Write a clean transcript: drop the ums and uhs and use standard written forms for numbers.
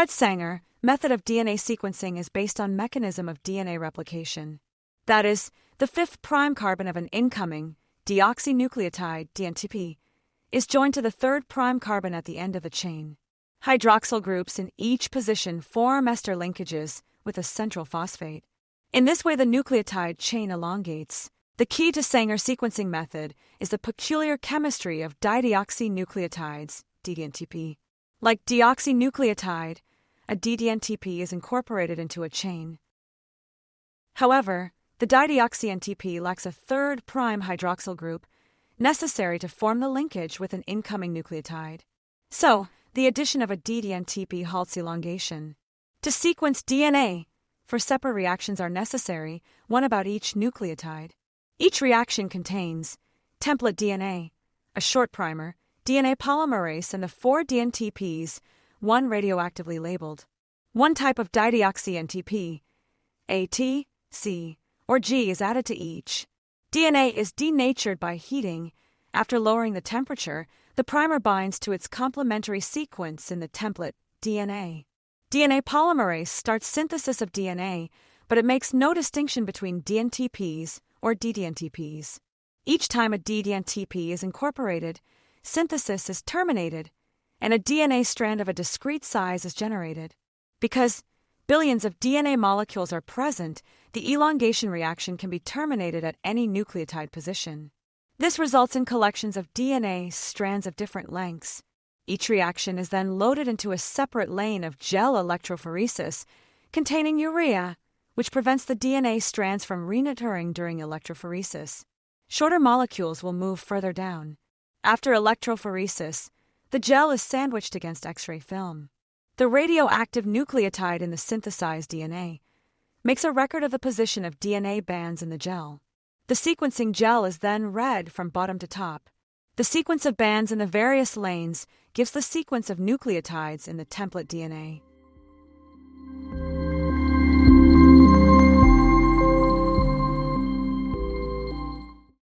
Fred Sanger method of DNA sequencing is based on mechanism of DNA replication. That is, the 5th prime carbon of an incoming deoxynucleotide, DNTP, is joined to the 3rd prime carbon at the end of the chain. Hydroxyl groups in each position form ester linkages with a central phosphate. In this way, the nucleotide chain elongates. The key to Sanger sequencing method is the peculiar chemistry of dideoxynucleotides, DDNTP. Like deoxynucleotide, a DDNTP is incorporated into a chain. However, the dideoxy-NTP lacks a 3rd prime hydroxyl group necessary to form the linkage with an incoming nucleotide. So, the addition of a DDNTP halts elongation. To sequence DNA, 4 separate reactions are necessary, one about each nucleotide. Each reaction contains template DNA, a short primer, DNA polymerase, and the 4 DNTPs, one radioactively labeled. One type of dideoxy-NTP, A, T, C, or G, is added to each. DNA is denatured by heating. After lowering the temperature, the primer binds to its complementary sequence in the template DNA. DNA polymerase starts synthesis of DNA, but it makes no distinction between DNTPs or DDNTPs. Each time a DDNTP is incorporated, synthesis is terminated, and a DNA strand of a discrete size is generated. Because billions of DNA molecules are present, the elongation reaction can be terminated at any nucleotide position. This results in collections of DNA strands of different lengths. Each reaction is then loaded into a separate lane of gel electrophoresis containing urea, which prevents the DNA strands from renaturing during electrophoresis. Shorter molecules will move further down. After electrophoresis, the gel is sandwiched against X-ray film. The radioactive nucleotide in the synthesized DNA makes a record of the position of DNA bands in the gel. The sequencing gel is then read from bottom to top. The sequence of bands in the various lanes gives the sequence of nucleotides in the template DNA.